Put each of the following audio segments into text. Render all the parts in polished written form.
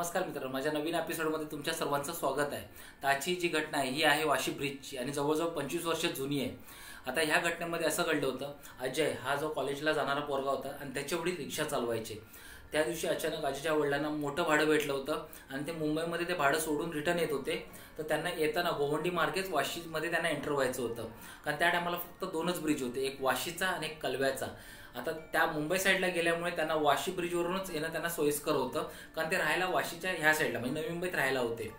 नमस्कार मित्रांनो, माझ्या नवीन एपिसोडमध्ये तुमच्या सर्वांचं स्वागत आहे। तर आजची जी घटना आहे ही आहे वाशी ब्रिजची आणि जवळजवळ 25 वर्ष जुनी आहे। आता ह्या घटनेमध्ये असं घडलं होतं, अजय हा जो कॉलेजला जाणारा पोरगा होता आणि त्याच्या वडील रिक्षा चालवायचे। त्या दिवशी अचानक अजयच्या वडिलांना मोठं भाडं भेटलं होतं आणि ते मुंबईमध्ये ते भाडं सोडून रिटर्न येत होते। तर त्यांना येताना गोवंडी मार्गेच वाशीमध्ये त्यांना एंटर व्हायचं होतं, कारण त्या टायमाला फक्त दोनच ब्रिज होते, एक वाशीचा आणि एक कलव्याचा। आता त्या मुंबई साईडला गेल्यामुळे त्यांना वाशी ब्रिजवरूनच येणं त्यांना सोयीस्कर होतं, कारण ते राहायला वाशीच्या ह्या साईडला म्हणजे नवी मुंबईत राहायला होते।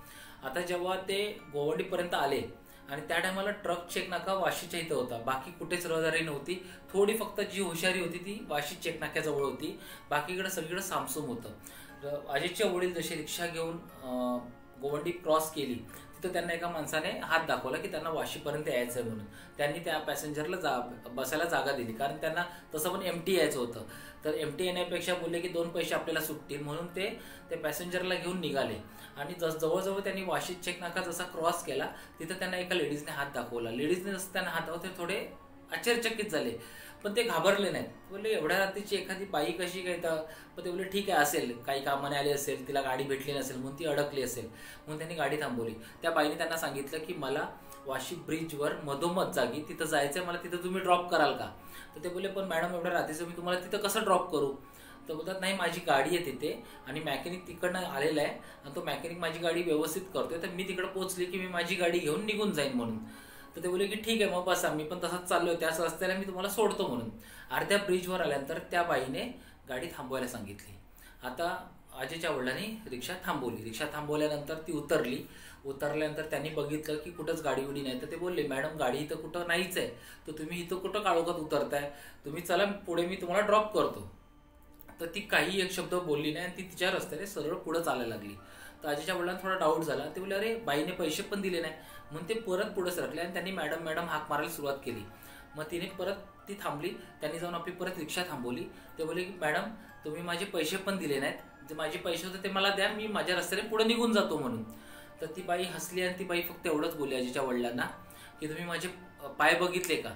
आता जेव्हा ते गोवंडीपर्यंत आले आणि त्या टायमाला ट्रक चेक नाका वाशीच्या इथं होता, बाकी कुठेच रहदारी नव्हती। थोडी फक्त जी हुशारी होती ती वाशी चेक नाक्याजवळ होती, बाकीकडे सगळीकडे सामसूम होतं। अजयचे वडील जसे रिक्षा घेऊन गोवंडी क्रॉस केली तिथं त्यांना एका माणसाने हात दाखवला की त्यांना वाशीपर्यंत यायचं आहे म्हणून। त्यांनी त्या पॅसेंजरला बसायला जागा दिली, कारण त्यांना तसं पण एमटी यायचं होतं। तर एमटी येण्यापेक्षा बोलले की 2 पैसे आपल्याला सुटतील, म्हणून ते पॅसेंजरला घेऊन निघाले। आणि जवळजवळ त्यांनी वाशी चेक नाका जसा क्रॉस केला तिथं त्यांना एका लेडीजने हात दाखवला। लेडीजने जसं त्यांना हात दाखवला ते थोडे आश्चर्यचकित झाले, पण ते घाबरले नाहीत। बोलले एवढ्या रात्रीची एखादी बाई कशी काय तर, पण ते बोलले ठीक आहे, असेल काही कामाने आली असेल, तिला गाडी भेटली नसेल म्हणून ती अडकली असेल, म्हणून त्यांनी गाडी थांबवली। त्या बाईने त्यांना सांगितलं की मला वाशी ब्रिजवर मधोमध जागी तिथं जायचं आहे, मला तिथं तुम्ही ड्रॉप कराल का? तर ते बोलले पण मॅडम एवढ्या रात्रीचं मी तुम्हाला तिथं कसं ड्रॉप करू? तर बोलतात नाही, माझी गाडी आहे तिथे आणि मॅकॅनिक तिकडनं आलेला आहे आणि तो मॅकॅनिक माझी गाडी व्यवस्थित करतोय, तर मी तिकडे पोहोचली की मी माझी गाडी घेऊन निघून जाईन म्हणून। तर ते बोलले की ठीक आहे मग बसा, मी पण तसंच चाललोय, त्याच रस्त्याला मी तुम्हाला सोडतो म्हणून। अर्ध्या ब्रिजवर आल्यानंतर त्या बाईने गाडी थांबवायला सांगितली। आता अजयच्या वडिलांनी रिक्षा थांबवली। रिक्षा थांबवल्यानंतर ती उतरल्यानंतर त्यांनी बघितलं की कुठंच गाडी उडी नाही। तर ते बोलले मॅडम गाडी इथं कुठं नाहीच आहे, तर तुम्ही इथं कुठं काळोखात उतरताय, तुम्ही चला पुढे मी तुम्हाला ड्रॉप करतो। तर ती काही एक शब्द बोलली नाही आणि ती तिच्या रस्त्याने सरळ पुढे चालायला लागली। तर अजयच्या वडिलांना थोडा डाऊट झाला, ते बोलले अरे बाईने पैसे पण दिले नाही, म्हणून ते परत पुढे सरकले आणि त्यांनी मॅडम मॅडम हाक मारायला सुरुवात केली। मग तिने परत ती थांबली, त्यांनी जाऊन आपली परत रिक्षा थांबवली। ते बोलले की मॅडम तुम्ही माझे पैसे पण दिले नाहीत, जे माझे पैसे होते ते मला द्या, मी माझ्या रस्त्याने पुढे निघून जातो म्हणून। तर ती बाई हसली आणि ती बाई फक्त एवढंच बोलली अजयच्या वडिलांना की तुम्ही माझे पाय बघितले का?